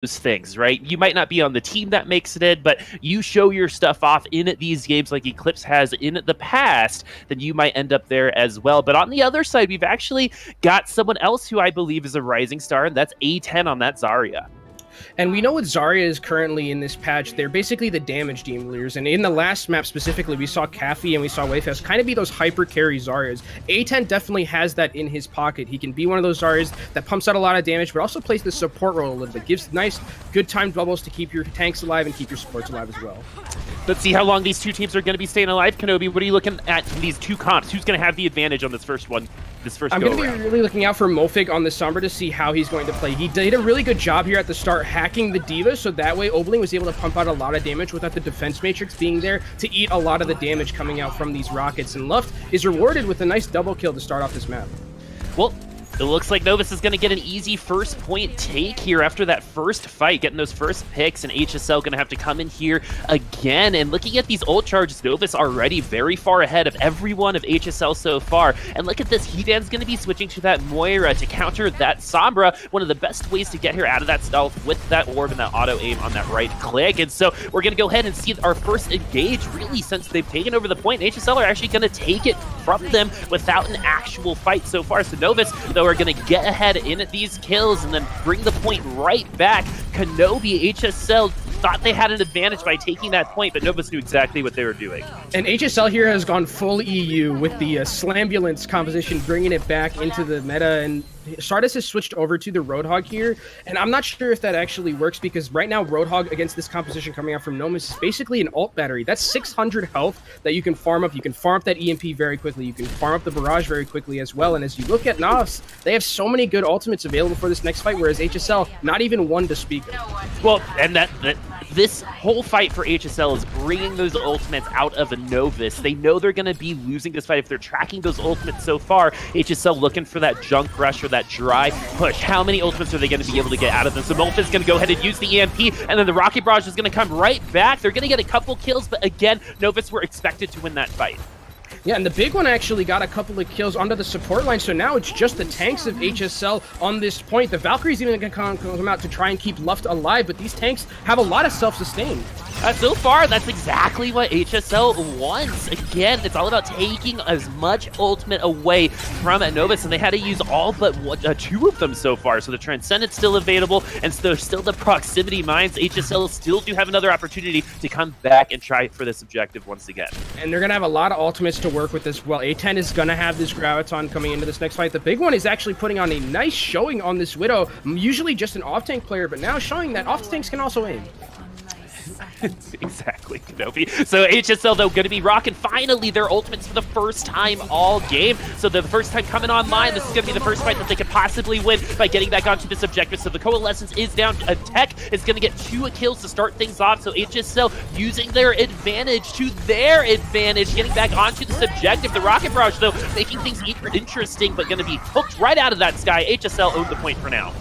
things, right? You might not be on the team that makes it in, but you show your stuff off in these games like Eclipse has in the past, then you might end up there as well. But on the other side, we've actually got someone else who I believe is a rising star, and that's A10 on that Zarya. And we know what Zarya is currently in this patch. They're basically the damage dealers. And in the last map specifically, we saw Caffey and we saw Wayfest kind of be those hyper carry Zaryas. A10 definitely has that in his pocket. He can be one of those Zaryas that pumps out a lot of damage, but also plays the support role a little bit. Gives nice, good timed bubbles to keep your tanks alive and keep your supports alive as well. Let's see how long these two teams are going to be staying alive. Kenobi, what are you looking at these two comps? Who's going to have the advantage on this first one? I'm going to be really looking out for Molfig on the Sombra to see how he's going to play. He did a really good job here at the start hacking the D.Va, so that way Obling was able to pump out a lot of damage without the defense matrix being there to eat a lot of the damage coming out from these rockets. And Luft is rewarded with a nice double kill to start off this map. Well, it looks like Novus is going to get an easy first point take here after that first fight, getting those first picks, and HSL going to have to come in here again. And looking at these ult charges, Novus already very far ahead of everyone of HSL so far. And look at this, Hedan's going to be switching to that Moira to counter that Sombra, one of the best ways to get her out of that stealth with that orb and that auto aim on that right click. And so we're going to go ahead and see our first engage, really, since they've taken over the point. HSL are actually going to take it from them without an actual fight so far. So Novus, though, are going to get ahead in these kills and then bring the point right back. Kenobi, HSL thought they had an advantage by taking that point, but Novus knew exactly what they were doing. And HSL here has gone full EU with the Slambulance composition, bringing it back into the meta, and Stardust has switched over to the Roadhog here, and I'm not sure if that actually works because right now Roadhog against this composition coming out from Novus is basically an ult battery. That's 600 health that you can farm up. You can farm up that EMP very quickly. You can farm up the Barrage very quickly as well. And as you look at Novus, they have so many good ultimates available for this next fight, whereas HSL, not even one to speak of. Well, and this whole fight for HSL is bringing those ultimates out of a Novus. They know they're going to be losing this fight if they're tracking those ultimates so far. HSL looking for that junk rush or that dry push. How many ultimates are they going to be able to get out of them? So Molf is going to go ahead and use the EMP, and then the Rocket Barrage is going to come right back. They're going to get a couple kills, but again, Novus were expected to win that fight. Yeah, and the big one actually got a couple of kills onto the support line, so now it's just the tanks of HSL on this point. The Valkyrie's even going to come out to try and keep Luft alive, but these tanks have a lot of self-sustain. So far, that's exactly what HSL wants. Again, it's all about taking as much ultimate away from Novus, and they had to use all but two of them so far. So the Transcendent's still available, and so there's still the proximity mines. HSL still do have another opportunity to come back and try for this objective once again. And they're going to have a lot of ultimates to work with as well. A10 is going to have this Graviton coming into this next fight. The big one is actually putting on a nice showing on this Widow, usually just an off-tank player, but now showing that off-tanks can also aim. Exactly, Kenobi. So HSL, though, going to be rocking finally their ultimates for the first time all game. So the first time coming online, this is going to be the first fight that they could possibly win by getting back onto this objective. So the Coalescence is down. Tech is going to get 2 kills to start things off. So HSL using their advantage to their advantage, getting back onto this objective. The Rocket Barrage, though, making things interesting, but going to be hooked right out of that sky. HSL owned the point for now.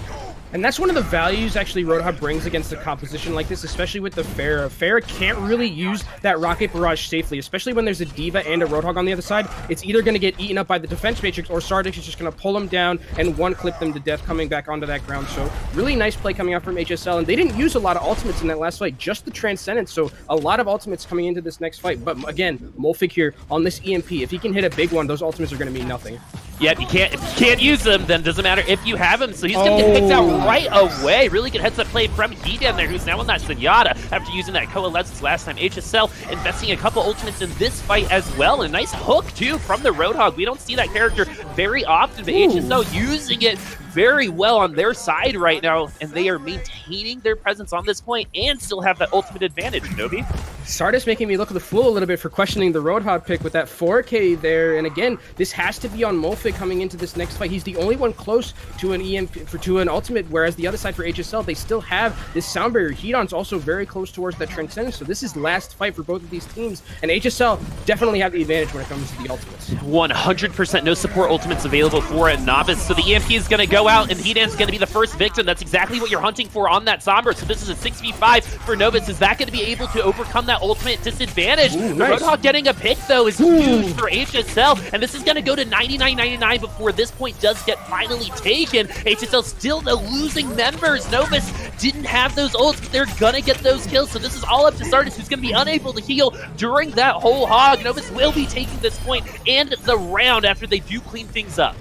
And that's one of the values actually Roadhog brings against a composition like this, especially with the Pharah. Pharah can't really use that Rocket Barrage safely, especially when there's a D.Va and a Roadhog on the other side. It's either going to get eaten up by the defense matrix or Stardust is just going to pull them down and one-clip them to death coming back onto that ground. So really nice play coming out from HSL, and they didn't use a lot of ultimates in that last fight, just the Transcendence, so a lot of ultimates coming into this next fight. But again, Molfig here on this EMP, if he can hit a big one, those ultimates are going to mean nothing. Yeah, if you can't use them, then it doesn't matter if you have them. So he's going to get picked out right away. Really good heads-up play from Hedan there, who's now on that Zenyatta after using that Coalescence last time. HSL investing a couple ultimates in this fight as well. A nice hook, too, from the Roadhog. We don't see that character very often, but HSL using it very well on their side right now, and they are maintaining their presence on this point and still have that ultimate advantage, Nobi. Stardust making me look the fool a little bit for questioning the Roadhog pick with that 4K there, and again, this has to be on Molfig coming into this next fight. He's the only one close to an EMP, to an ultimate, whereas the other side for HSL, they still have this sound barrier. Hedon's also very close towards that Transcendence, so this is last fight for both of these teams, and HSL definitely have the advantage when it comes to the ultimates. 100% no support ultimates available for a Novice, so the EMP is going to go out, and Hedan's going to be the first victim. That's exactly what you're hunting for on that Sombra, so this is a 6v5 for Novus. Is that going to be able to overcome that that ultimate disadvantage. The Nice. Roadhog getting a pick, though, is huge for HSL, and this is going to go to 99-99 before this point does get finally taken. HSL still the losing members. Novus didn't have those ults, but they're going to get those kills, so this is all up to Sardis, who's going to be unable to heal during that whole hog. Novus will be taking this point and the round after they do clean things up.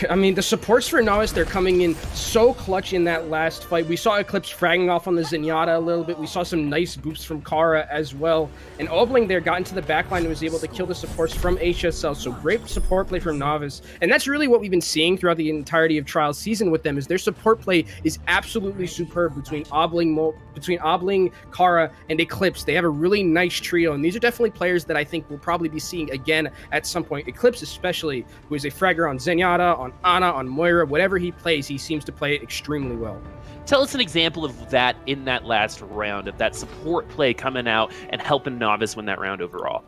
I mean, the supports for Novus, they're coming in so clutch in that last fight. We saw Eclipse fragging off on the Zenyatta a little bit. We saw some nice boosts from Kara as well. And Obling there got into the backline and was able to kill the supports from HSL. So great support play from Novus. And that's really what we've been seeing throughout the entirety of Trials season with them, is their support play is absolutely superb between Obling, Kara, and Eclipse. They have a really nice trio, and these are definitely players that I think we'll probably be seeing again at some point. Eclipse especially, who is a fragger on Zenyatta, on Ana, on Moira, whatever he plays, he seems to play it extremely well. Tell us an example of that in that last round, of that support play coming out and helping Novus win that round overall.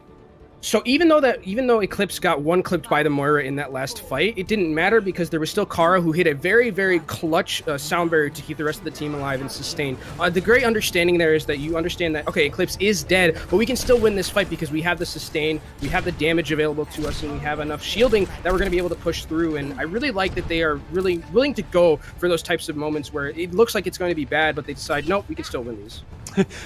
So even though Eclipse got one clipped by the Moira in that last fight, it didn't matter because there was still Kara, who hit a very, very clutch sound barrier to keep the rest of the team alive and sustain. The great understanding there is that you understand that, okay, Eclipse is dead, but we can still win this fight because we have the sustain, we have the damage available to us, and we have enough shielding that we're going to be able to push through. And I really like that they are really willing to go for those types of moments where it looks like it's going to be bad, but they decide, nope, we can still win these.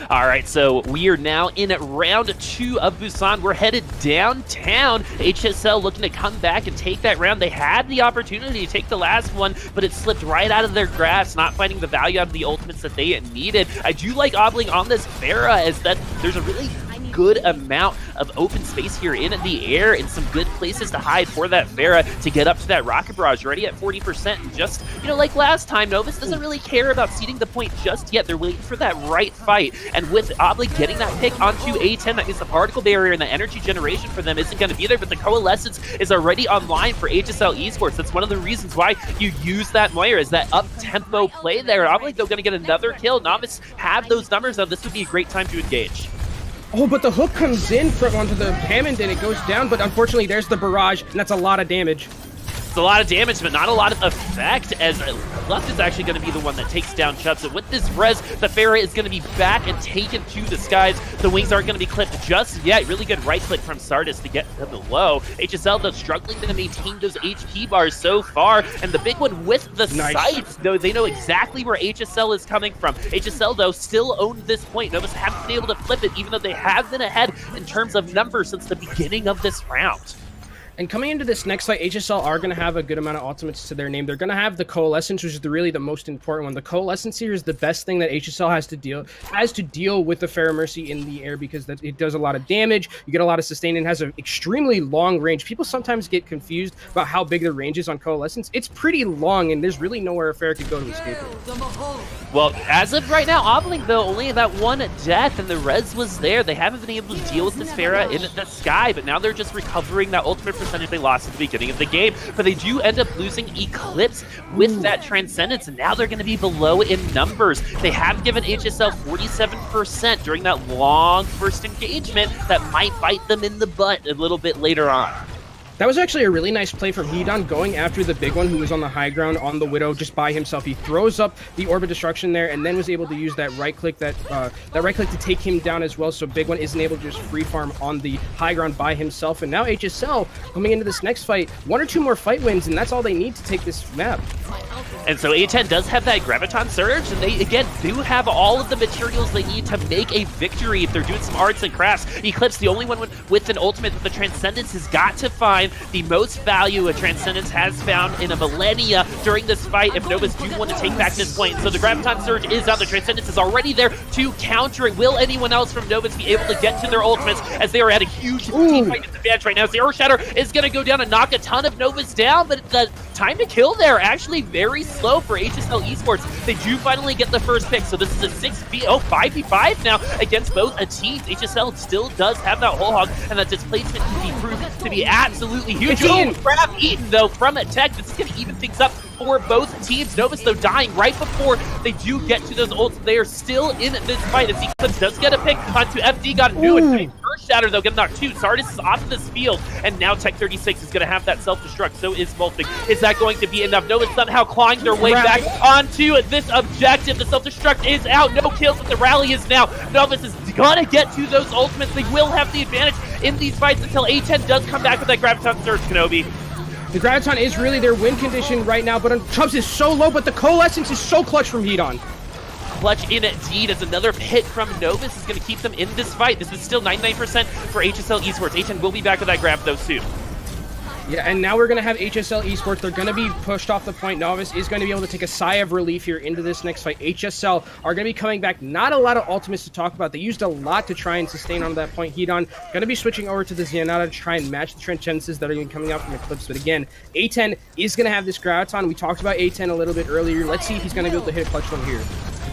All right, so we are now in round 2 of Busan. We're headed downtown. HSL looking to come back and take that round. They had the opportunity to take the last one, but it slipped right out of their grasp, not finding the value out of the ultimates that they needed. I do like Obling on this Pharah, as that there's a really good amount of open space here in the air and some good places to hide for that Pharah to get up to that rocket barrage, already at 40%. And just, like last time, Novus doesn't really care about ceding the point just yet. They're waiting for that right fight. And with Obling getting that pick onto A10, that means the particle barrier and the energy generation for them isn't going to be there, but the coalescence is already online for HSL Esports. That's one of the reasons why you use that Moira, is that up-tempo play there. Obling, though, going to get another kill. Novus have those numbers, though. This would be a great time to engage. Oh, but the hook comes in onto the Hammond and it goes down, but unfortunately there's the barrage, and that's a lot of damage. It's a lot of damage, but not a lot of effect, as Left is actually going to be the one that takes down Chubb. So with this res, the Pharah is going to be back and taken to the skies. The wings aren't going to be clipped just yet. Really good right click from Sardis to get them low. HSL, though, struggling to maintain those HP bars so far. And the big one with the sights, though, they know exactly where HSL is coming from. HSL, though, still owned this point. Novus haven't been able to flip it, even though they have been ahead in terms of numbers since the beginning of this round. And coming into this next fight, HSL are going to have a good amount of ultimates to their name. They're going to have the Coalescence, which is really the most important one. The Coalescence here is the best thing that HSL has to deal with the Pharah Mercy in the air, because it does a lot of damage. You get a lot of sustain and has an extremely long range. People sometimes get confused about how big the range is on Coalescence. It's pretty long, and there's really nowhere a Pharah could go to escape it. Well, as of right now, Obling, though, only that one death, and the res was there. They haven't been able to deal with this Pharah in the sky, but now they're just recovering that ultimate percentage they lost at the beginning of the game. But they do end up losing Eclipse with that Transcendence, and now they're going to be below in numbers. They have given HSL 47% during that long first engagement that might bite them in the butt a little bit later on. That was actually a really nice play from Hedon, going after the big one who was on the high ground on the Widow just by himself. He throws up the Orb of Destruction there and then was able to use that right click to take him down as well, so Big One isn't able to just free farm on the high ground by himself. And now HSL, coming into this next fight, 1 or 2 more fight wins, and that's all they need to take this map. And so A10 does have that Graviton Surge, and they, again, do have all of the materials they need to make a victory if they're doing some arts and crafts. Eclipse, the only one with an ultimate that the Transcendence has got to find the most value a Transcendence has found in a millennia during this fight if Novus do want to take back this point. So the Graviton Surge is out. The Transcendence is already there to counter it. Will anyone else from Novus be able to get to their ultimates, as they are at a huge team fight disadvantage right now? Zero Shatter is going to go down and knock a ton of Novus down, but the time to kill there actually very slow for HSL Esports. They do finally get the first pick, so this is a 5v5 now against both teams. HSL still does have that whole hog, and that displacement can be proved to be absolutely huge. Crap eaten, though, from a tech. This is going to even things up for both teams. Novus, though, dying right before they do get to those ults. They are still in this fight, as Eclipse does get a pick onto FD. Got a new one. Earth Shatter, though, gonna knock 2. Sardis is off of this field, and now Tech 36 is gonna have that self-destruct. So is Molfig. Is that going to be enough? Novus somehow clawing their way back onto this objective. The self-destruct is out. No kills, but the rally is now. Novus is gonna get to those ultimates. They will have the advantage in these fights until A10 does come back with that Graviton Surge, Kenobi. The Graviton is really their win condition right now, but Chubbs is so low, but the Coalescence is so clutch from Hedon. Clutch indeed, as another pick from Novus is going to keep them in this fight. This is still 99% for HSL Esports. A10 will be back with that grab, though, soon. Yeah, and now we're going to have HSL Esports. They're going to be pushed off the point. Novus is going to be able to take a sigh of relief here into this next fight. HSL are going to be coming back. Not a lot of ultimates to talk about. They used a lot to try and sustain on that point. Hedon going to be switching over to the Zenyatta to try and match the Transcendences that are going to be coming out from Eclipse. But again, A10 is going to have this Graviton. We talked about A10 a little bit earlier. Let's see if he's going to be able to hit a clutch from here.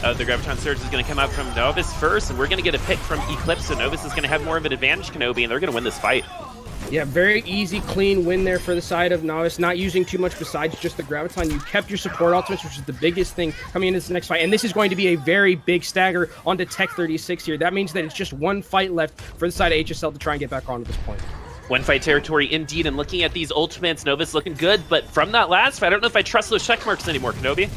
The Graviton Surge is going to come out from Novus first, and we're going to get a pick from Eclipse, so Novus is going to have more of an advantage, Kenobi, and they're going to win this fight. Yeah, very easy, clean win there for the side of Novus, not using too much besides just the Graviton. You kept your support ultimates, which is the biggest thing coming into this next fight, and this is going to be a very big stagger onto Tech 36 here. That means that it's just one fight left for the side of HSL to try and get back on at this point. One fight territory indeed, and looking at these ultimates, Novus looking good, but from that last fight, I don't know if I trust those check marks anymore, Kenobi.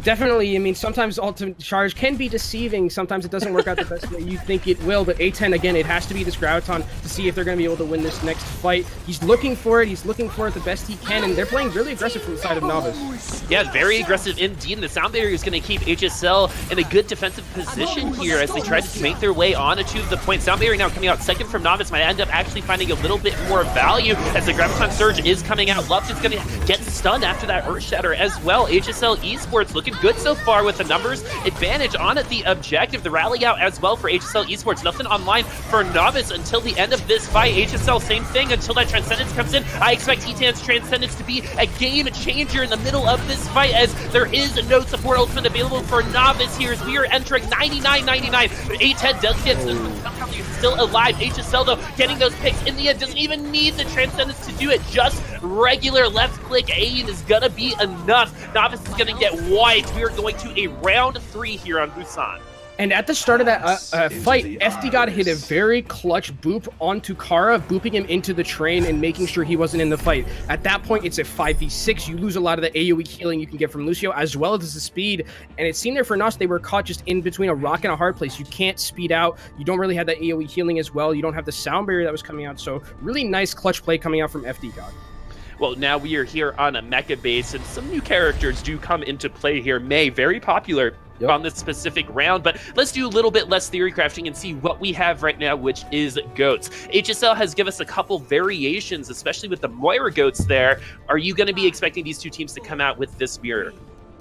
Definitely, I mean, sometimes ultimate charge can be deceiving. Sometimes it doesn't work out the best way you think it will, but A10, again, it has to be this Graviton to see if they're going to be able to win this next fight. He's looking for it. He's looking for it the best he can, and they're playing really aggressive from the side of Novus. Yeah, very aggressive indeed, and the sound barrier is going to keep HSL in a good defensive position here as they try to make their way on to the point. Sound barrier now coming out second from Novus might end up actually finding a little bit more value as the Graviton Surge is coming out. Luft is going to get stunned after that Earth Shatter as well. HSL Esports looking good so far with the numbers advantage on the objective. The rally out as well for HSL Esports. Nothing online for Novus until the end of this fight. HSL, same thing until that Transcendence comes in. I expect Etan's Transcendence to be a game changer in the middle of this fight as there is no support ultimate available for Novus here as we are entering 99.99. A10 does get somehow he's still alive. HSL though getting those picks in the end doesn't even need the Transcendence to do it. Just regular left click aim is gonna be enough. Novus is gonna get wiped. We are going to a round 3 here on Busan. And at the start of that fight, FD hit a very clutch boop onto Kara, booping him into the train and making sure he wasn't in the fight. At that point, it's a 5v6. You lose a lot of the AoE healing you can get from Lucio, as well as the speed. And it seemed there for Nos, they were caught just in between a rock and a hard place. You can't speed out. You don't really have that AoE healing as well. You don't have the sound barrier that was coming out. So really nice clutch play coming out from FD. Well, now we are here on a mecha base, and some new characters do come into play here. May, very popular on this specific round, but let's do a little bit less theory crafting and see what we have right now, which is goats. HSL has given us a couple variations, especially with the Moira goats there. Are you going to be expecting these two teams to come out with this mirror?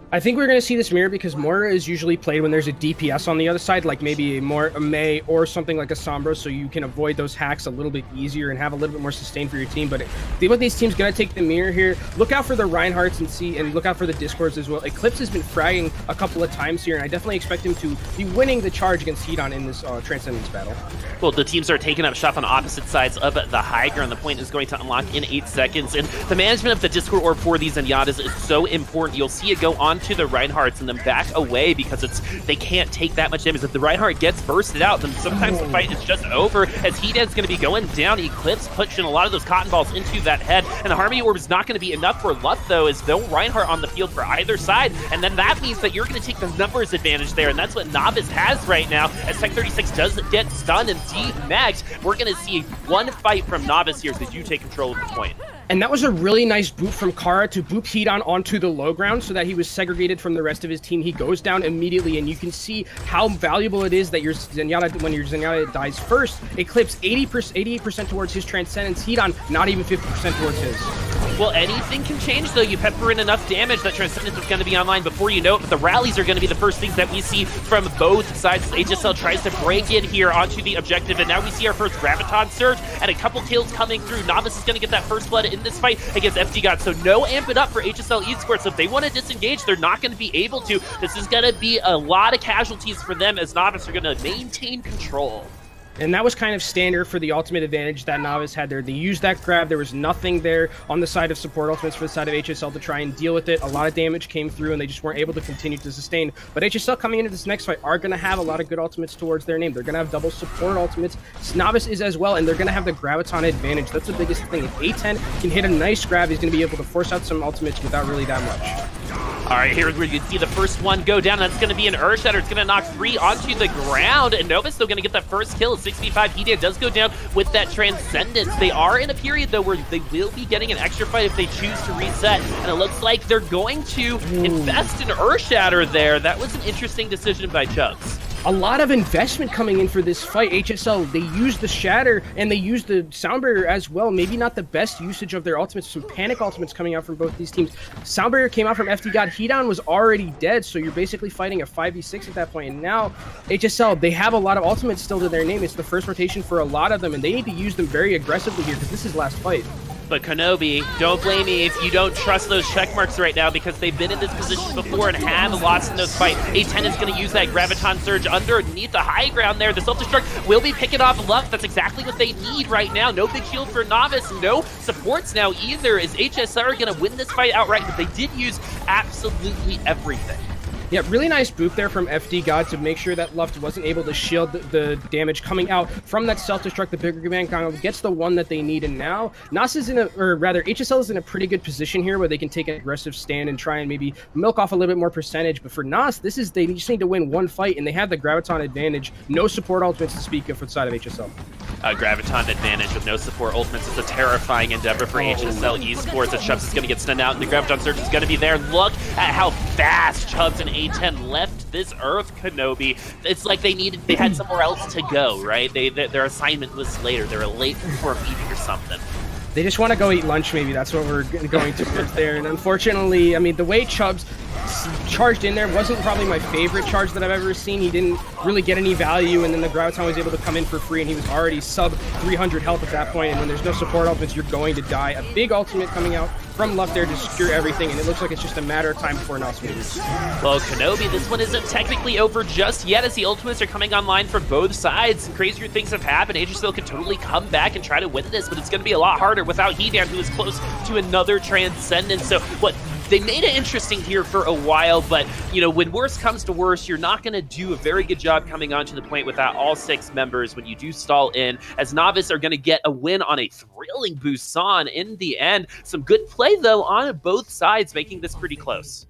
I think we're going to see this mirror because Moira is usually played when there's a DPS on the other side, like maybe a May or something like a Sombra, so you can avoid those hacks a little bit easier and have a little bit more sustain for your team. But what these teams going to take the mirror here. Look out for the Reinhardts and look out for the Discords as well. Eclipse has been fragging a couple of times here, and I definitely expect him to be winning the charge against Hedon in this Transcendence battle. Well, the teams are taking up shop on opposite sides of the high ground. The point is going to unlock in 8 seconds, and the management of the Discord orb for these Zenyatas is so important. You'll see it go on to the Reinhardts and then back away because they can't take that much damage. If the Reinhardt gets bursted out, then sometimes the fight is just over as Hedon's going to be going down. Eclipse pushing a lot of those cotton balls into that head, and the Harmony Orb is not going to be enough for Luft, though, as no Reinhardt on the field for either side, and then that means that you're going to take the numbers advantage there, and that's what Novus has right now as Tech 36 does get stunned and D-magged. We're going to see one fight from Novus here as they do take control of the point. And that was a really nice boop from Kara to boop Hedon onto the low ground so that he was segregated from the rest of his team. He goes down immediately, and you can see how valuable it is that your Zenyatta, when your Zenyatta dies first, Eclipse 88% towards his Transcendence, Hedon not even 50% towards his. Well, anything can change, though. You pepper in enough damage that Transcendence is going to be online before you know it, but the rallies are going to be the first things that we see from both sides. HSL tries to break in here onto the objective, and now we see our first Graviton Surge and a couple kills coming through. Novus is going to get that first blood in this fight against FD. So no amp it up for HSL Esports. So if they want to disengage, they're not going to be able to. This is going to be a lot of casualties for them as Novus are going to maintain control. And that was kind of standard for the ultimate advantage that Novus had there. They used that grab. There was nothing there on the side of support ultimates for the side of HSL to try and deal with it. A lot of damage came through, and they just weren't able to continue to sustain. But HSL coming into this next fight are going to have a lot of good ultimates towards their name. They're going to have double support ultimates. Novus is as well, and they're going to have the graviton advantage. That's the biggest thing. If A10 can hit a nice grab, he's going to be able to force out some ultimates without really that much. All right, here's where you can see the first one go down. That's going to be an Earth Shatter. It's going to knock 3 onto the ground, and Novus still going to get that first kill. 6v5 Heat does go down with that Transcendence. They are in a period, though, where they will be getting an extra fight if they choose to reset, and it looks like they're going to invest in Earth Shatter there. That was an interesting decision by Chubbs. A lot of investment coming in for this fight. HSL, they used the Shatter and they used the Sound Barrier as well. Maybe not the best usage of their ultimates. Some panic ultimates coming out from both these teams. Sound Barrier came out from FD God. Heat-On was already dead, so you're basically fighting a 5v6 at that point. And now, HSL, they have a lot of ultimates still to their name. It's the first rotation for a lot of them, and they need to use them very aggressively here because this is last fight. But Kenobi, don't blame me if you don't trust those check marks right now, because they've been in this position before and have lost in those fights. A10 is going to use that Graviton Surge underneath the high ground there. The Self-Destruct will be picking off Luck. That's exactly what they need right now. No big shield for Novus, no supports now either, as HSL are going to win this fight outright, but they did use absolutely everything. Yeah, really nice boop there from FD God to make sure that Luft wasn't able to shield the damage coming out from that self-destruct. The bigger man kind of gets the one that they need, and now Nas is in a, or rather HSL is in a pretty good position here where they can take an aggressive stand and try and maybe milk off a little bit more percentage. But for Nas, they just need to win one fight, and they have the Graviton advantage. No support ultimates to speak of for the side of HSL. Graviton advantage with no support ultimates is a terrifying endeavor for HSL Esports. And Chubbs is going to get stunned out, and the Graviton Surge is going to be there. Look at how fast Chubbs and A10 left this Earth, Kenobi. It's like they had somewhere else to go, right? Their assignment was later. They were late for a meeting or something. They just want to go eat lunch, maybe. That's what we're going towards there. And unfortunately, I mean, the way Chubbs charged in there wasn't probably my favorite charge that I've ever seen. He didn't really get any value, and then the Graviton was able to come in for free, and he was already sub 300 health at that point. And when there's no support ultimates, you're going to die. A big ultimate coming out from Luft there to secure everything, and it looks like it's just a matter of time before Nos moves. Well, Kenobi, this one isn't technically over just yet, as the ultimates are coming online for both sides. Crazier things have happened. HSL can totally come back and try to win this, but it's going to be a lot harder without Hedan, who is close to another Transcendence. So what they made it interesting here for a while, but, you know, when worse comes to worse, you're not going to do a very good job coming onto the point without all 6 members when you do stall in, as Novus are going to get a win on a thrilling Busan in the end. Some good play, though, on both sides, making this pretty close.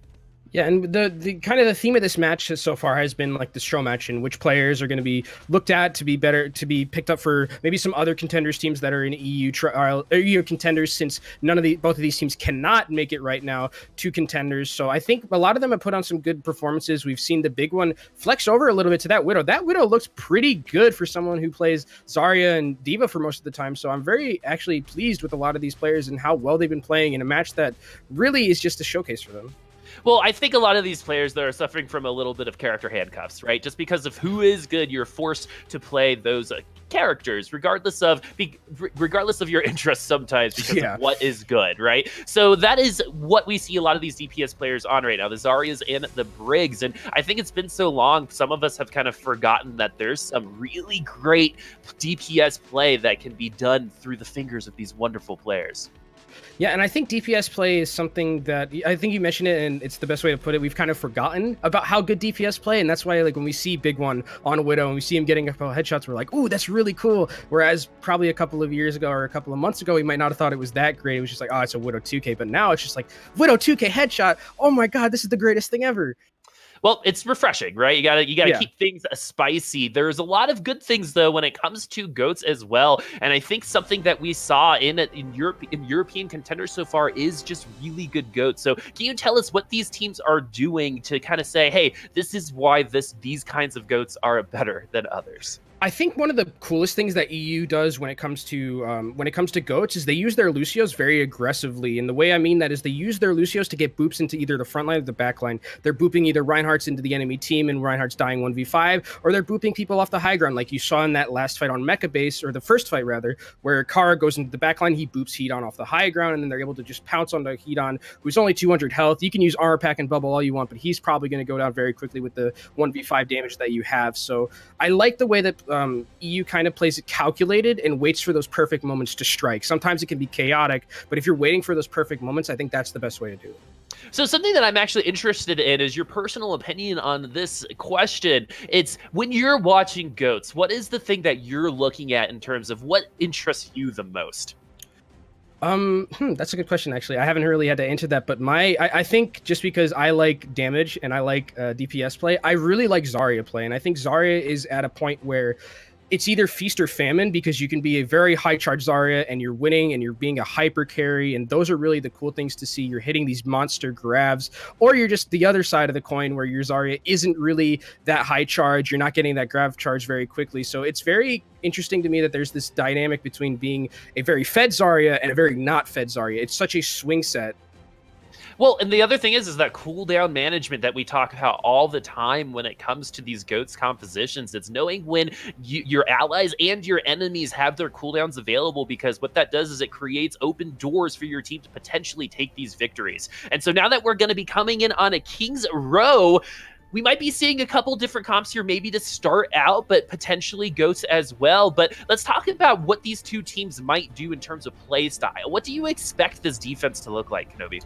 Yeah, and the kind of the theme of this match so far has been like the Stro match, and which players are going to be looked at to be better, to be picked up for maybe some other contenders teams that are in EU contenders, since both of these teams cannot make it right now to contenders. So I think a lot of them have put on some good performances. We've seen the big one flex over a little bit to that Widow. That Widow looks pretty good for someone who plays Zarya and D.Va for most of the time. So I'm very actually pleased with a lot of these players and how well they've been playing in a match that really is just a showcase for them. Well, I think a lot of these players that are suffering from a little bit of character handcuffs, right? Just because of who is good, you're forced to play those characters, regardless of your interests sometimes, because of what is good, right? So that is what we see a lot of these DPS players on right now, the Zaryas and the Briggs. And I think it's been so long, some of us have kind of forgotten that there's some really great DPS play that can be done through the fingers of these wonderful players. Yeah, and I think DPS play is something that I think you mentioned it, and it's the best way to put it. We've kind of forgotten about how good DPS play, and that's why, like, when we see Big One on Widow and we see him getting a couple of headshots, we're like, "Ooh, that's really cool." Whereas probably a couple of years ago or a couple of months ago, we might not have thought it was that great. It was just like, "Oh, it's a Widow 2K," but now it's just like, "Widow 2K headshot! Oh my god, this is the greatest thing ever!" Well, it's refreshing, right? You gotta keep things spicy. There's a lot of good things, though, when it comes to GOATs as well. And I think something that we saw in European contenders so far is just really good GOATs. So can you tell us what these teams are doing to kind of say, hey, this is why these kinds of GOATs are better than others? I think one of the coolest things that EU does when it comes to GOATs is they use their Lucios very aggressively. And the way I mean that is they use their Lucios to get boops into either the front line or the back line. They're booping either Reinhardt's into the enemy team and Reinhardt's dying 1v5, or they're booping people off the high ground, like you saw in that last fight on Mecha Base, or the first fight rather, where Kara goes into the back line, he boops Heat-On off the high ground, and then they're able to just pounce onto Heat-On, who's only 200 health. You can use armor pack and bubble all you want, but he's probably going to go down very quickly with the 1v5 damage that you have. So I like the way that EU kind of plays it calculated and waits for those perfect moments to strike. Sometimes it can be chaotic, but if you're waiting for those perfect moments, I think that's the best way to do it. So something that I'm actually interested in is your personal opinion on this question. It's when you're watching GOATs, what is the thing that you're looking at in terms of what interests you the most? That's a good question, actually. I haven't really had to answer that, but I think just because I like damage and I like DPS play, I really like Zarya play, and I think Zarya is at a point where it's either feast or famine, because you can be a very high charge Zarya and you're winning and you're being a hyper carry, and those are really the cool things to see. You're hitting these monster grabs, or you're just the other side of the coin where your Zarya isn't really that high charge. You're not getting that grab charge very quickly. So it's very interesting to me that there's this dynamic between being a very fed Zarya and a very not fed Zarya. It's such a swing set. Well, and the other thing is that cooldown management that we talk about all the time when it comes to these GOATs compositions. It's knowing when your allies and your enemies have their cooldowns available, because what that does is it creates open doors for your team to potentially take these victories. And so now that we're going to be coming in on a King's Row, we might be seeing a couple different comps here maybe to start out, but potentially GOATs as well. But let's talk about what these two teams might do in terms of play style. What do you expect this defense to look like, Kenobi?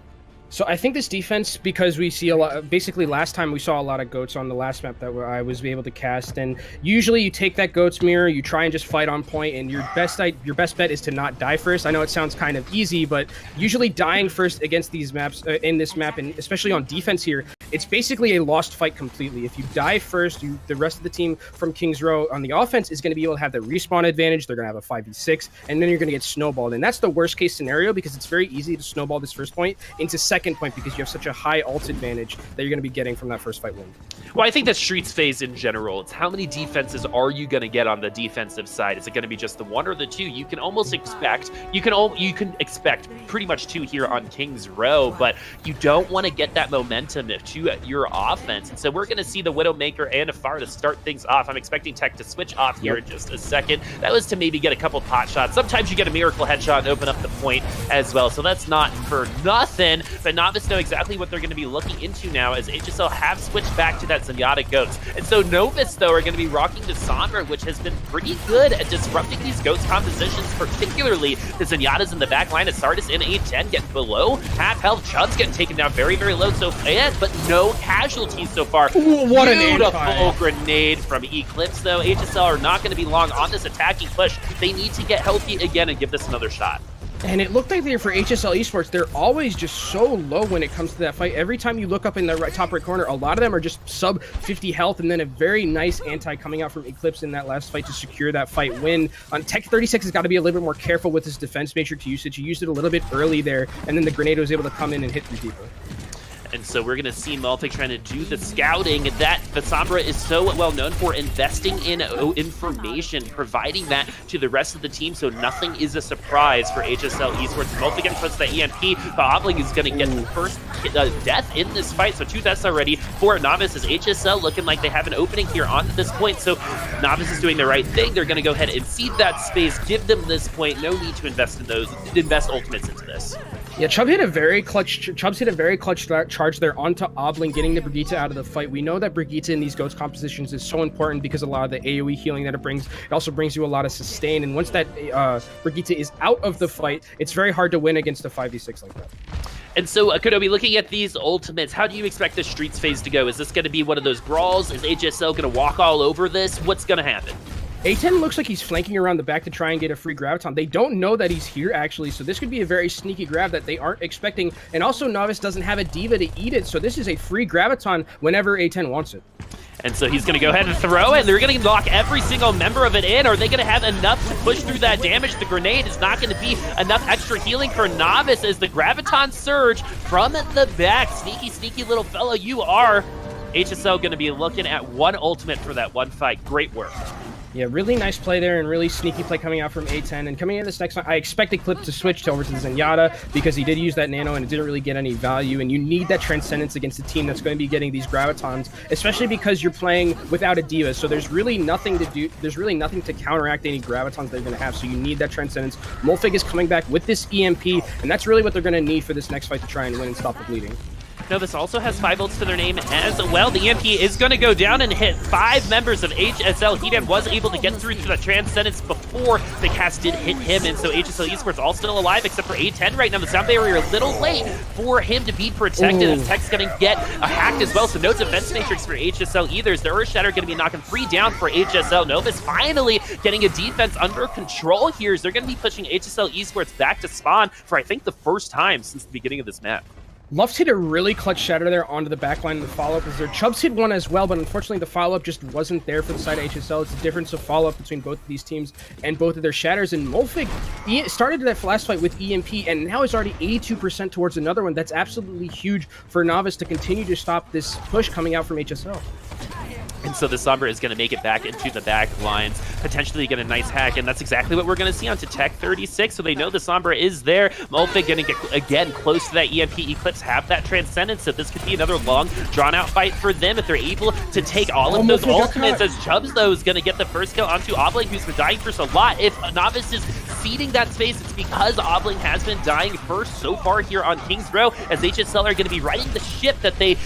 So I think this defense, because we see a lot, basically last time we saw a lot of GOATs on the last map that I was able to cast, and usually you take that GOATs mirror, you try and just fight on point, and your best bet is to not die first. I know it sounds kind of easy, but usually dying first against these maps, in this map, and especially on defense here, it's basically a lost fight completely. If you die first, the rest of the team from King's Row on the offense is going to be able to have the respawn advantage. They're going to have a 5v6, and then you're going to get snowballed, and that's the worst case scenario, because it's very easy to snowball this first point into second point, because you have such a high ult advantage that you're going to be getting from that first fight win. Well, I think that Streets phase in general, it's how many defenses are you going to get on the defensive side? Is it going to be just the one or the two? You can almost expect, you can expect pretty much two here on King's Row, but you don't want to get that momentum to your offense. And so we're going to see the Widowmaker and Afar to start things off. I'm expecting Tech to switch off here in just a second. That was to maybe get a couple pot shots. Sometimes you get a miracle headshot and open up the point as well. So that's not for nothing, but Novus know exactly what they're going to be looking into now, as HSL have switched back to that Zenyatta GOATs. And so Novus, though, are going to be rocking the Sombra, which has been pretty good at disrupting these GOATs compositions, particularly the Zenyatta's in the back line. Sardis in A10 getting below half health. Chud's getting taken down very, very low so far, but no casualties so far. Ooh, what an beautiful grenade from Eclipse, though. HSL are not going to be long on this attacking push. They need to get healthy again and give this another shot. And it looked like for HSL Esports, they're always just so low when it comes to that fight. Every time you look up in the top right corner, a lot of them are just sub 50 health, and then a very nice anti coming out from Eclipse in that last fight to secure that fight win. On Tech 36 has got to be a little bit more careful with his defense matrix usage. He used it a little bit early there, and then the grenade was able to come in and hit through deeper. And so we're going to see Malphite trying to do the scouting that the Sombra is so well known for, investing in information, providing that to the rest of the team, so nothing is a surprise for HSL Esports. Malphite getting close to that EMP, but Obling is going to get the first death in this fight, so 2 deaths already for Novus, as HSL looking like they have an opening here on this point, so Novus is doing the right thing. They're going to go ahead and cede that space, give them this point. No need to invest ultimates into this. Yeah, Chubb hit a very clutch. Chubb's hit a very clutch charge there onto Obling, getting the Brigitte out of the fight. We know that Brigitte in these GOATs compositions is so important because a lot of the AoE healing that it brings. It also brings you a lot of sustain, and once that Brigitte is out of the fight, it's very hard to win against a 5v6 like that. And so, Kodobi, looking at these ultimates, how do you expect the Streets phase to go? Is this going to be one of those brawls? Is HSL going to walk all over this? What's going to happen? A10 looks like he's flanking around the back to try and get a free graviton. They don't know that he's here, actually, so this could be a very sneaky grab that they aren't expecting. And also, Novus doesn't have a diva to eat it, so this is a free graviton whenever A10 wants it. And so he's going to go ahead and throw it. They're going to lock every single member of it in. Are they going to have enough to push through that damage? The grenade is not going to be enough extra healing for Novus as the graviton surge from the back. Sneaky, sneaky little fellow you are. HSL going to be looking at one ultimate for that one fight. Great work. Yeah, really nice play there and really sneaky play coming out from A10. And coming in this next one, I expect Eclipse to switch over to the Zenyatta because he did use that nano and it didn't really get any value. And you need that transcendence against a team that's going to be getting these gravitons, especially because you're playing without a diva. So there's really nothing to do. There's really nothing to counteract any gravitons they're going to have. So you need that transcendence. Molfig is coming back with this EMP, and that's really what they're going to need for this next fight to try and win and stop the bleeding. Novus also has 5 ults to their name as well. The EMP is going to go down and hit 5 members of HSL. Hedan was able to get through to that Transcendence before the cast did hit him, and so HSL Esports all still alive except for A10 right now. The sound barrier a little late for him to be protected, and Tech's going to get a hacked as well, so no defense matrix for HSL either. The Earth Shatter going to be knocking 3 down for HSL. Novus finally getting a defense under control here, as they're going to be pushing HSL Esports back to spawn for, I think, the first time since the beginning of this map. Luft hit a really clutch shatter there onto the backline in the follow-up as their Chubbs hit one as well, but unfortunately the follow-up just wasn't there for the side of HSL. It's the difference of follow-up between both of these teams and both of their shatters. And Molfig started that last fight with EMP and now is already 82% towards another one. That's absolutely huge for Novus to continue to stop this push coming out from HSL. And so the Sombra is going to make it back into the back lines, potentially get a nice hack, and that's exactly what we're going to see onto Tech 36, so they know the Sombra is there. Molfig going to get, again, close to that EMP. Eclipse have that Transcendence, so this could be another long, drawn-out fight for them if they're able to take all of those ultimates, as Chubbs, though, is going to get the first kill onto Obling, who's been dying first a lot. If Novus is ceding that space, it's because Obling has been dying first so far here on Kings Row, as HSL are going to be riding the ship that they,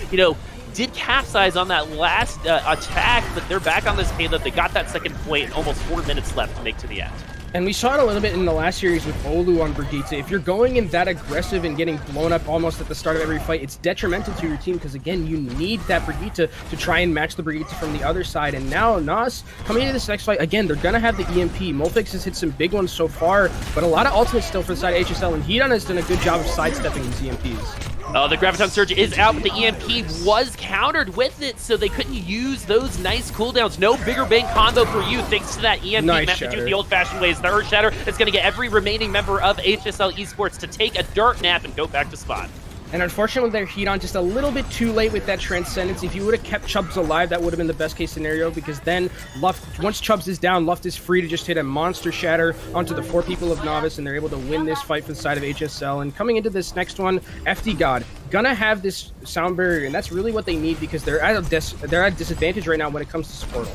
did capsize on that last attack, but they're back on this payload. They got that second point and almost 4 minutes left to make to the end. And we saw it a little bit in the last series with Olu on Brigitte. If you're going in that aggressive and getting blown up almost at the start of every fight, it's detrimental to your team because, again, you need that Brigitte to try and match the Brigitte from the other side. And now Nas, coming into this next fight, again, they're going to have the EMP. Molfix has hit some big ones so far, but a lot of ultimates still for the side of HSL, and Hedan has done a good job of sidestepping these EMPs. The Graviton Surge is out, but the EMP was countered with it, so they couldn't use those nice cooldowns. No bigger bang combo for you, thanks to that EMP method with the old-fashioned ways. The Earth Shatter is going to get every remaining member of HSL Esports to take a dark nap and go back to spawn. And unfortunately, their Hedan just a little bit too late with that Transcendence. If you would have kept Chubbs alive, that would have been the best case scenario, because then Luft, once Chubbs is down, Luft is free to just hit a monster shatter onto the 4 people of Novus, and they're able to win this fight for the side of HSL. And coming into this next one, FD God gonna have this sound barrier, and that's really what they need because they're at a disadvantage right now when it comes to support.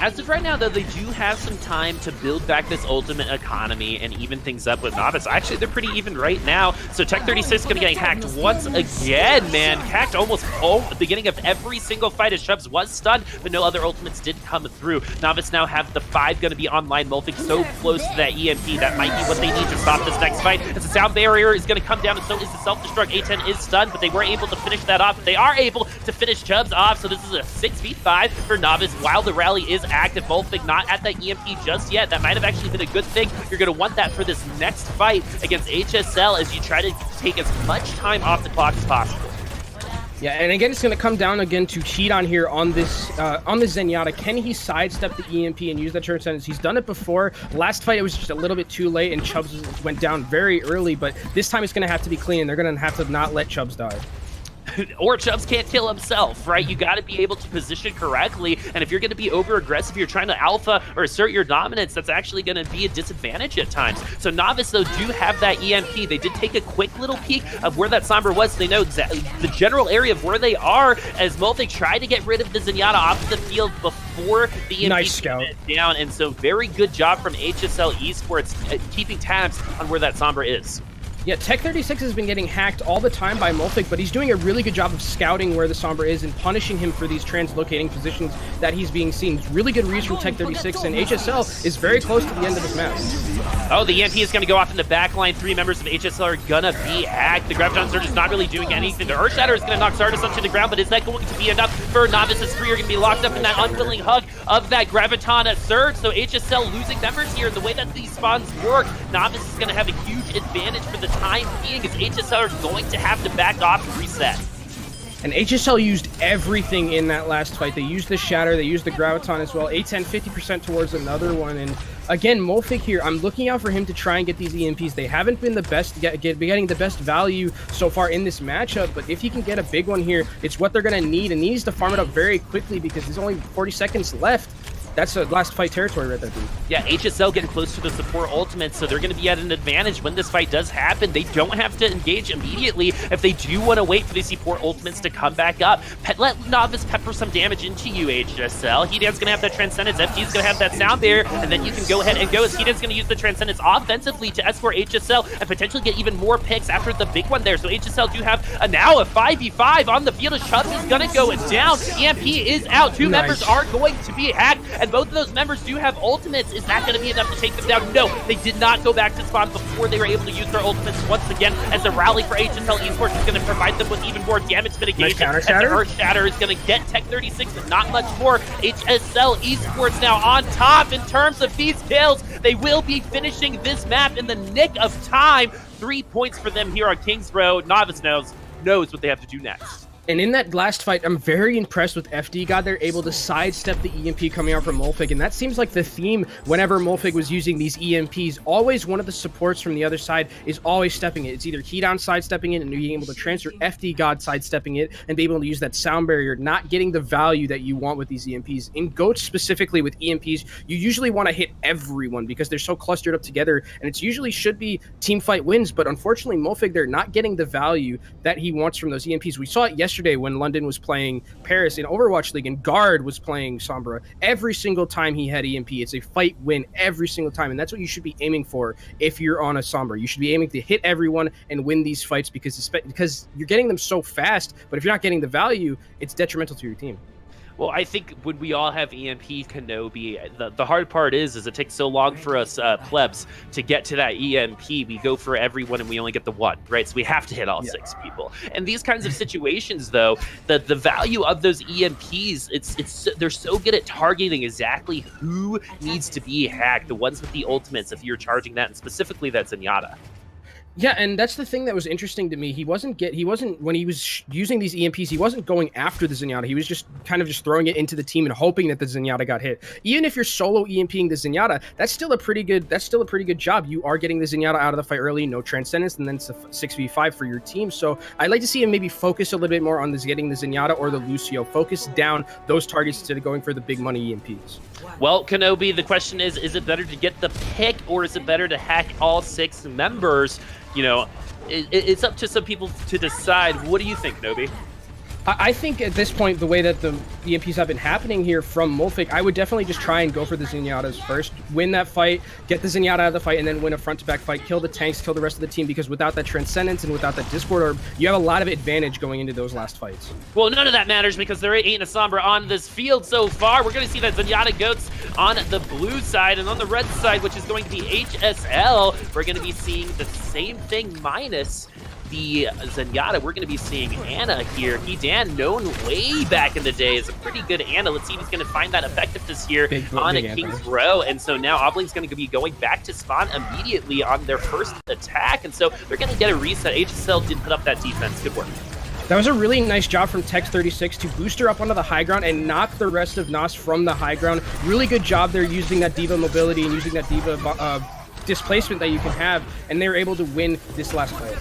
As of right now, though, they do have some time to build back this ultimate economy and even things up with Novus. Actually, they're pretty even right now. So Tech 36 is going to get hacked once again, man. Hacked almost at the beginning of every single fight as Chubbs was stunned, but no other ultimates did come through. Novus now have the 5 going to be online. Molfig so close to that EMP. That might be what they need to stop this next fight. As the sound barrier is going to come down, and so is the self-destruct. A10 is stunned, but they were able to finish that off. They are able to finish Chubbs off, so this is a 6v5 for Novus while the rally is active. Molfig not at that EMP just yet. That might have actually been a good thing. You're going to want that for this next fight against HSL as you try to take as much time off the clock as possible. Yeah, and again, it's going to come down again to Hedan here on this Zenyatta. Can he sidestep the EMP and use that Transcendence? He's done it before. Last fight, it was just a little bit too late, and Chubbs went down very early, but this time it's going to have to be clean, and they're going to have to not let Chubbs die. Or Chubbs can't kill himself, right? You got to be able to position correctly, and if you're going to be over-aggressive, you're trying to alpha or assert your dominance, that's actually going to be a disadvantage at times. So Novus, though, do have that EMP. They did take a quick little peek of where that Sombra was. They know exactly the general area of where they are, as Molfig tried to get rid of the Zenyatta off the field before the EMP went down, and so very good job from HSL Esports keeping tabs on where that Sombra is. Yeah, Tech 36 has been getting hacked all the time by Molfig, but he's doing a really good job of scouting where the Sombra is and punishing him for these translocating positions that he's being seen. Really good reads from Tech 36, and HSL is very close to the end of this map. Oh, the EMP is going to go off in the back line. 3 members of HSL are going to be hacked. The Graviton Surge is not really doing anything. The Earth Shatter is going to knock Sardis onto the ground, but is that going to be enough for Novus's 3 are going to be locked up in that unwilling hug of that Graviton Surge? So HSL losing members here. The way that these spawns work, Novus is going to have a huge advantage for the time being, as HSL are going to have to back off and reset. And HSL used everything in that last fight. They used the Shatter, they used the Graviton as well. A10 50% towards another one. And again, Molfig here, I'm looking out for him to try and get these EMPs. They haven't been the best, getting the best value so far in this matchup, but if he can get a big one here, it's what they're going to need, and he needs to farm it up very quickly because there's only 40 seconds left. that's a last fight territory right there, dude. Yeah, HSL getting close to the support ultimate, so they're going to be at an advantage when this fight does happen. They don't have to engage immediately if they do want to wait for the support ultimates to come back up. Let Novus pepper some damage into you, HSL. Hedan's going to have that Transcendence, FT's going to have that sound barrier, and then you can go ahead and go as Hedan's going to use the Transcendence offensively to escort HSL and potentially get even more picks after the big one there. So HSL do have now a 5v5 on the field. Chubbs is going to go down. EMP is out. Two members are going to be hacked, and both of those members do have ultimates. Is that going to be enough to take them down? No, they did not go back to spawn before they were able to use their ultimates once again, as the rally for HSL Esports is going to provide them with even more damage mitigation. Nice as the Earth Shatter is going to get Tech 36, but not much more. HSL Esports now on top in terms of these kills. They will be finishing this map in the nick of time. 3 points for them here on Kings Road. Novus knows what they have to do next. And in that last fight, I'm very impressed with FD God. They're able to sidestep the EMP coming out from Molfig, and that seems like the theme whenever Molfig was using these EMPs. Always one of the supports from the other side is always stepping it. It's either Hedan sidestepping it and being able to transfer, FD God sidestepping it and be able to use that sound barrier, not getting the value that you want with these EMPs. In GOATs specifically with EMPs, you usually want to hit everyone because they're so clustered up together, and it's usually should be team fight wins, but unfortunately Molfig, they're not getting the value that he wants from those EMPs. We saw it yesterday when London was playing Paris in Overwatch League and Guard was playing Sombra. Every single time he had EMP, it's a fight win every single time, and that's what you should be aiming for if you're on a Sombra. You should be aiming to hit everyone and win these fights because you're getting them so fast, but if you're not getting the value, it's detrimental to your team. Well, I think when we all have EMP Kenobi, the hard part is it takes so long for us plebs to get to that EMP. We go for everyone and we only get the one, right? So we have to hit all 6 people. And these kinds of situations, though, the value of those EMPs, they're so good at targeting exactly who needs to be hacked. The ones with the ultimates, if you're charging that, and specifically that Zenyatta. Yeah, and that's the thing that was interesting to me. He wasn't when he was using these EMPs, he wasn't going after the Zenyatta. He was just kind of just throwing it into the team and hoping that the Zenyatta got hit. Even if you're solo EMPing the Zenyatta, that's still a pretty good job. You are getting the Zenyatta out of the fight early, no Transcendence, and then it's a 6v5 for your team. So I'd like to see him maybe focus a little bit more on getting the Zenyatta or the Lucio. Focus down those targets instead of going for the big money EMPs. Well, Kenobi, the question is it better to get the pick or is it better to hack all 6 members? You know, it's up to some people to decide. What do you think, Nobi? I think at this point, the way that the EMPs have been happening here from Molfig, I would definitely just try and go for the Zenyatas first. Win that fight, get the Zenyatta out of the fight, and then win a front-to-back fight. Kill the tanks, kill the rest of the team, because without that Transcendence and without that Discord Orb, you have a lot of advantage going into those last fights. Well, none of that matters because there ain't a Sombra on this field so far. We're going to see that Zenyatta Goats on the blue side, and on the red side, which is going to be HSL, we're going to be seeing the same thing minus the Zenyatta. We're going to be seeing Anna here. Hedan, known way back in the day as a pretty good Anna. Let's see if he's going to find that effectiveness here on a King's Row. And so now Obling's going to be going back to spawn immediately on their first attack. And so they're going to get a reset. HSL did put up that defense. Good work. That was a really nice job from Tech 36 to boost her up onto the high ground and knock the rest of Nos from the high ground. Really good job there using that Diva mobility and using that Diva displacement that you can have. And they were able to win this last fight.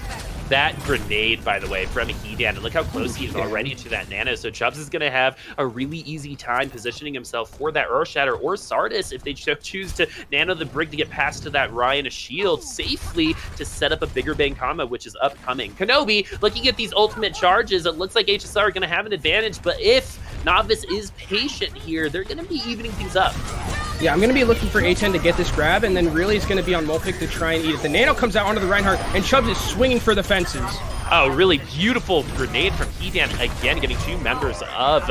That grenade, by the way, from Hedan. Look how close he is already to that Nano. So Chubbs is going to have a really easy time positioning himself for that Earth Shatter or Sardis if they choose to Nano the Brig to get past to that Ryan shield safely to set up a bigger bang combo, which is upcoming. Kenobi, looking at these ultimate charges, it looks like HSL are going to have an advantage, but if Novus is patient here, they're going to be evening things up. Yeah, I'm going to be looking for A10 to get this grab, and then really it's going to be on Molfig to try and eat it. The Nano comes out onto the Reinhardt, and Chubbs is swinging for the fences. Oh, really beautiful grenade from Hedan, again, getting 2 members of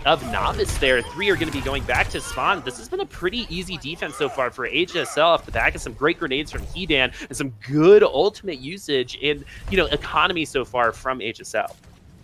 Novus there. 3 are going to be going back to spawn. This has been a pretty easy defense so far for HSL off the back of some great grenades from Hedan and some good ultimate usage and, economy so far from HSL.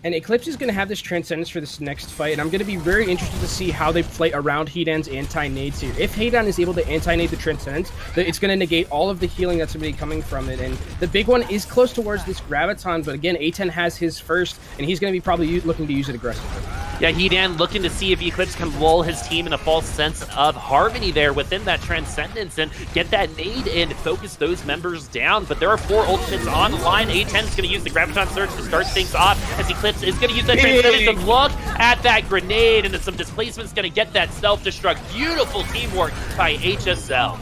And Eclipse is going to have this Transcendence for this next fight, and I'm going to be very interested to see how they play around Hedan's anti-nades here. If Hedan is able to anti-nade the Transcendence, it's going to negate all of the healing that's going to be coming from it. And the big one is close towards this Graviton, but again, A10 has his first, and he's going to be probably looking to use it aggressively. Yeah, Hedan looking to see if Eclipse can lull his team in a false sense of harmony there within that Transcendence and get that nade and focus those members down. But there are 4 ultimates on the line. A10 is going to use the Graviton Surge to start things off as Eclipse is going to use that Transcendence and look at that grenade, and some displacement is going to get that self-destruct. Beautiful teamwork by HSL.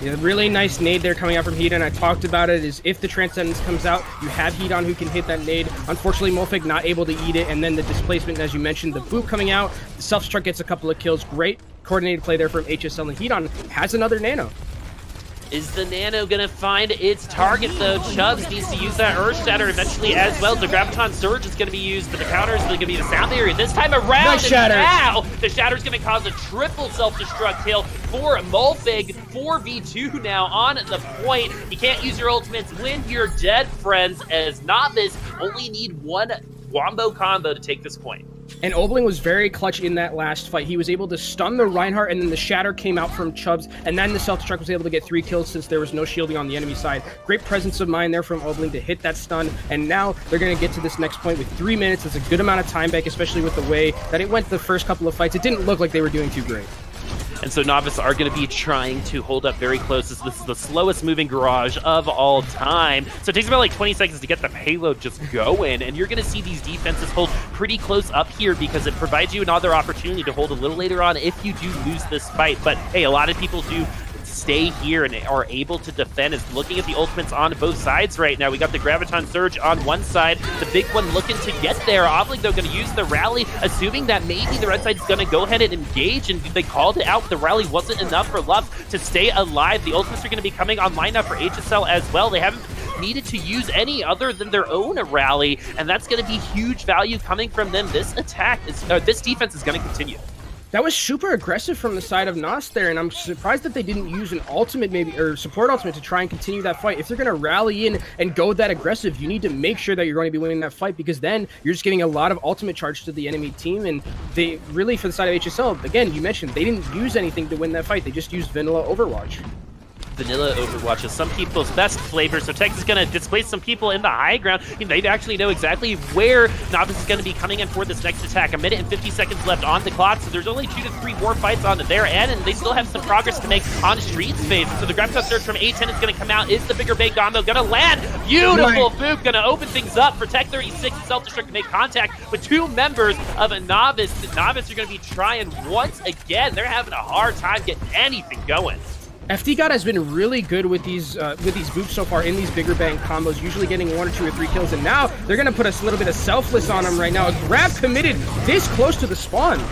Yeah, really nice nade there coming out from Hedon. I talked about it, is if the Transcendence comes out, you have Hedon who can hit that nade. Unfortunately, Molfig not able to eat it, and then the displacement, as you mentioned, the boot coming out. The self-destruct gets a couple of kills. Great coordinated play there from HSL, and Hedon has another nano. Is the nano gonna find its target though? Chubbs needs to use that Earth Shatter eventually as well. The Graviton Surge is gonna be used, but the counter is gonna be the Sound Barrier this time around. Nice shatter. Now the Shatter's gonna cause a triple self-destruct kill for Molfig. 4v2 now on the point. You can't use your ultimates when you're dead, friends, as Novus only need one wombo combo to take this point. And Obling was very clutch in that last fight. He was able to stun the Reinhardt, and then the Shatter came out from Chubbs, and then the self-destruct was able to get 3 kills since there was no shielding on the enemy side. Great presence of mind there from Obling to hit that stun, and now they're going to get to this next point with 3 minutes. It's a good amount of time back, especially with the way that it went the first couple of fights. It didn't look like they were doing too great. And so Novus are going to be trying to hold up very close. This is the slowest moving garage of all time. So it takes about like 20 seconds to get the payload just going. And you're going to see these defenses hold pretty close up here because it provides you another opportunity to hold a little later on if you do lose this fight. But hey, a lot of people do stay here and are able to defend. Is looking at the ultimates on both sides right now. We got the Graviton Surge on one side, the big one looking to get there. Oblig, though, going to use the rally, assuming that maybe the red side is going to go ahead and engage, and they called it out, but the rally wasn't enough for Love to stay alive. The ultimates are going to be coming online now for HSL as well. They haven't needed to use any other than their own rally, and that's going to be huge value coming from them. This attack, this defense is going to continue. That was super aggressive from the side of Nos there, and I'm surprised that they didn't use an ultimate maybe, or support ultimate to try and continue that fight. If they're going to rally in and go that aggressive, you need to make sure that you're going to be winning that fight, because then you're just giving a lot of ultimate charge to the enemy team, and they really, for the side of HSL, again, you mentioned, they didn't use anything to win that fight. They just used vanilla Overwatch. Vanilla Overwatch is some people's best flavor, so Tex is going to displace some people in the high ground. They actually know exactly where Novus is going to be coming in for this next attack. 1 minute and 50 seconds left on the clock, so there's only 2 to 3 more fights on their end, and they still have some progress to make on Streets phase. So the Graviton Surge from A10 is going to come out. Is the bigger bang combo going to land? Beautiful Boop, going to open things up for Tech 36 and Self-Destruct to make contact with 2 members of a Novus. The Novus are going to be trying once again. They're having a hard time getting anything going. FD God has been really good with these boops so far in these bigger bang combos, usually getting 1 or 2 or 3 kills, and now they're going to put a little bit of selfless on him right now. A grab committed this close to the spawn.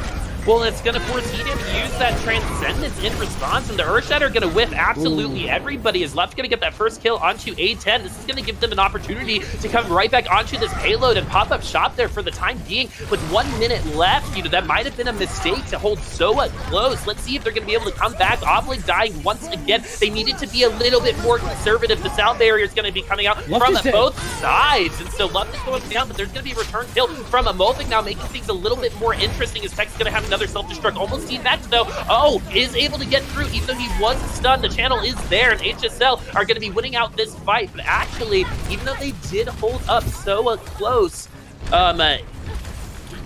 Well, it's going to force Eden to use that Transcendence in response, and the Earthshatter are going to whiff absolutely everybody. Is Left going to get that first kill onto A10. This is going to give them an opportunity to come right back onto this payload and pop up shop there for the time being. With 1 minute left, that might have been a mistake to hold so close. Let's see if they're going to be able to come back. Oblig dying once again. They needed to be a little bit more conservative. The Sound Barrier is going to be coming out from both sides, and so Love is going down, but there's going to be a return kill from a Molfig now, making things a little bit more interesting as Tech's going to have another self-destruct. Almost seen that though. Oh, is able to get through even though he was stunned. The channel is there, and HSL are going to be winning out this fight. But actually, even though they did hold up so close, it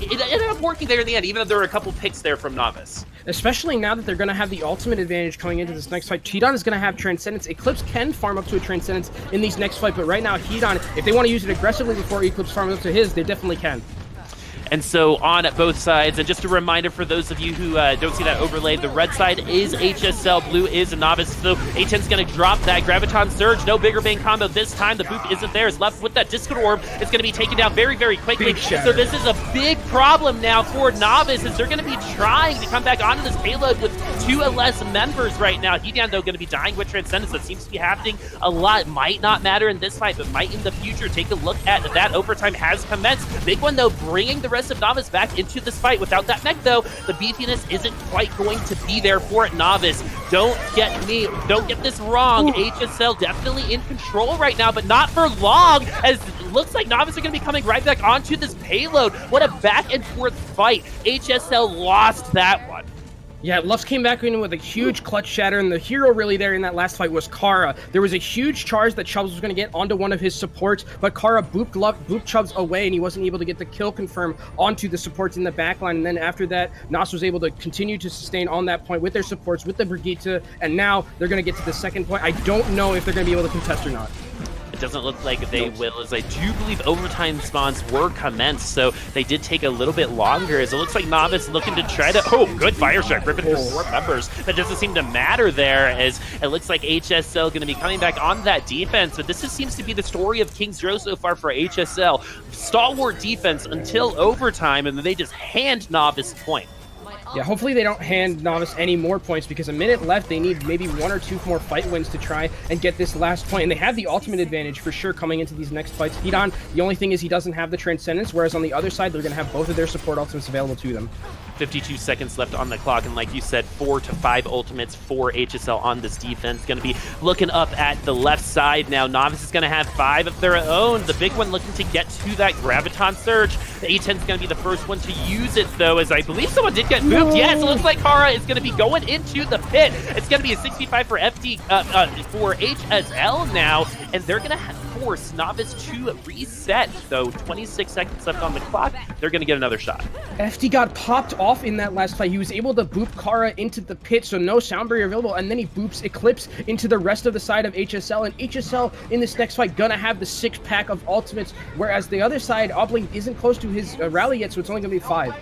ended up working there in the end, even though there were a couple picks there from Novus. Especially now that they're going to have the ultimate advantage going into this next fight. Hedon is going to have Transcendence. Eclipse can farm up to a Transcendence in these next fight, but right now Hedon, if they want to use it aggressively before Eclipse farms up to his, they definitely can. And so on both sides, and just a reminder for those of you who don't see that overlay, the red side is HSL, blue is a Novus. So A10's going to drop that Graviton Surge. No bigger bang combo this time. The boop isn't there. Is Left with that Discord Orb. It's going to be taken down very, very quickly. So this is a big problem now for Novus, as they're going to be trying to come back onto this payload with 2 or less members right now. Hedon, though, going to be dying with Transcendence. That seems to be happening a lot. Might not matter in this fight, but might in the future. Take a look at that. Overtime has commenced. Big one, though, bringing the rest of Novus back into this fight. Without that mech, though, the beefiness isn't quite going to be there for Novus. Don't get this wrong. HSL definitely in control right now, but not for long, as it looks like Novus are going to be coming right back onto this payload. What a back and forth fight. HSL lost that one. Yeah, Lux came back in with a huge clutch shatter, and the hero really there in that last fight was Kara. There was a huge charge that Chubbs was going to get onto one of his supports, but Kara booped Chubbs away, and he wasn't able to get the kill confirm onto the supports in the backline. And then after that, Nos was able to continue to sustain on that point with their supports, with the Brigitte, and now they're going to get to the second point. I don't know if they're going to be able to contest or not. It doesn't look like they will, as I do believe overtime spawns were commenced, so they did take a little bit longer, as it looks like Novus looking to try to... Oh, good fire strike, ripping through 4 members. That doesn't seem to matter there, as it looks like HSL going to be coming back on that defense, but this just seems to be the story of King's Row so far for HSL. Stalwart defense until overtime, and then they just hand Novus point. Yeah, hopefully they don't hand Novus any more points, because a minute left, they need maybe 1 or 2 more fight wins to try and get this last point. And they have the ultimate advantage for sure coming into these next fights. Hedon, the only thing is he doesn't have the Transcendence, whereas on the other side, they're going to have both of their support ultimates available to them. 52 seconds left on the clock, and like you said, 4 to 5 ultimates for HSL on this defense. Going to be looking up at the left side now. Novus is going to have 5 of their own. The big one looking to get to that Graviton Surge. The A10 is going to be the first one to use it, though, as I believe someone did get moved. Yes, it looks like Kara is going to be going into the pit. It's going to be a 65 for for HSL now, and they're going to force Novus to reset. So 26 seconds left on the clock. They're going to get another shot. FD got popped off in that last fight. He was able to boop Kara into the pit, so no sound barrier available, and then he boops Eclipse into the rest of the side of HSL, and HSL in this next fight gonna have the 6-pack of ultimates, whereas the other side, Obling isn't close to his rally yet, so it's only gonna be 5.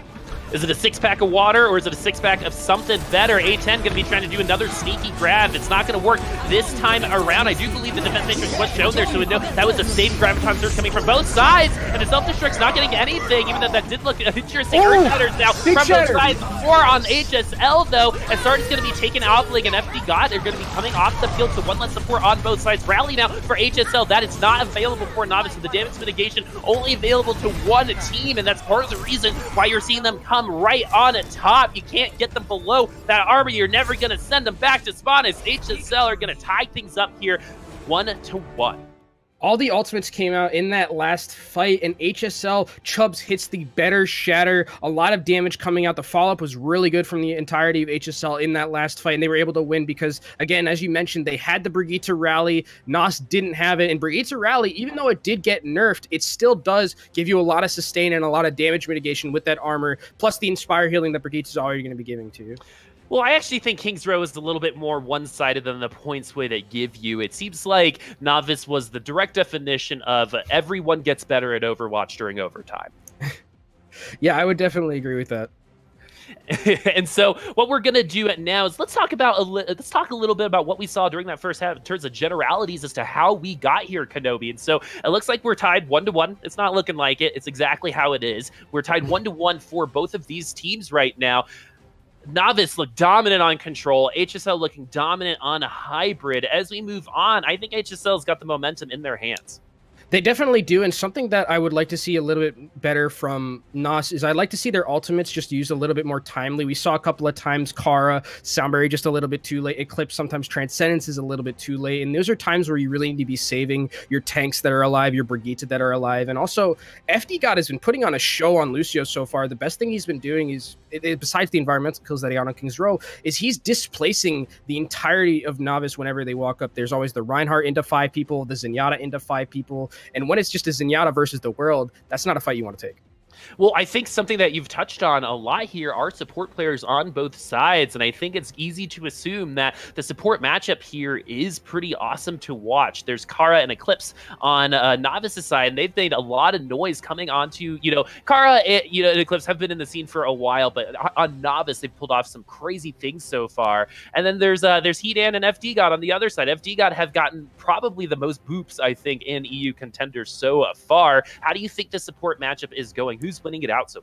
Is it a 6-pack of water, or is it a 6-pack of something better? A10 going to be trying to do another sneaky grab. It's not going to work this time around. I do believe the defense matrix was shown there, so we know that was a safe Graviton Surge coming from both sides, and the self-destruct's not getting anything, even though that did look interesting. Earth Shatters now from both sides. 4 on HSL, though, and Sarge's going to be taking Obling and FD God. They're going to be coming off the field, so one less support on both sides. Rally now for HSL. That is not available for Novus, with the damage mitigation only available to one team, and that's part of the reason why you're seeing them come right on at top. You can't get them below that armor. You're never going to send them back to spawn, as HSL are going to tie things up here 1-1. All the ultimates came out in that last fight, and HSL, Chubbs hits the better shatter. A lot of damage coming out. The follow-up was really good from the entirety of HSL in that last fight, and they were able to win because, again, as you mentioned, they had the Brigitte rally. Nos didn't have it, and Brigitte rally, even though it did get nerfed, it still does give you a lot of sustain and a lot of damage mitigation with that armor, plus the Inspire healing that Brigitte is already going to be giving to you. Well, I actually think King's Row is a little bit more one-sided than the points way they give you. It seems like Novus was the direct definition of everyone gets better at Overwatch during overtime. Yeah, I would definitely agree with that. And so what we're going to do now is let's talk a little bit about what we saw during that first half in terms of generalities as to how we got here, Kenobi. And so it looks like we're tied 1-1. It's not looking like it. It's exactly how it is. We're tied 1-1 for both of these teams right now. Novus looked dominant on control. HSL looking dominant on a hybrid. As we move on, I think HSL's got the momentum in their hands. They definitely do, and something that I would like to see a little bit better from Nos is I'd like to see their ultimates just used a little bit more timely. We saw a couple of times Kara, Soundberry just a little bit too late, Eclipse sometimes Transcendence is a little bit too late, and those are times where you really need to be saving your tanks that are alive, your Brigitte that are alive, and also FD God has been putting on a show on Lucio so far. The best thing he's been doing is, besides the environmental kills that he got on King's Row, is he's displacing the entirety of Novus whenever they walk up. There's always the Reinhardt into 5 people, the Zenyatta into 5 people, and when it's just a Zenyatta versus the world, that's not a fight you want to take. Well, I think something that you've touched on a lot here are support players on both sides, and I think it's easy to assume that the support matchup here is pretty awesome to watch. There's Kara and Eclipse on Novus's side, and they've made a lot of noise coming onto, Kara and Eclipse have been in the scene for a while, but on Novus, they've pulled off some crazy things so far. And then there's Hedon and FD God on the other side. FD God have gotten probably the most boops, I think, in EU Contenders so far. How do you think the support matchup is going? Who's winning it out so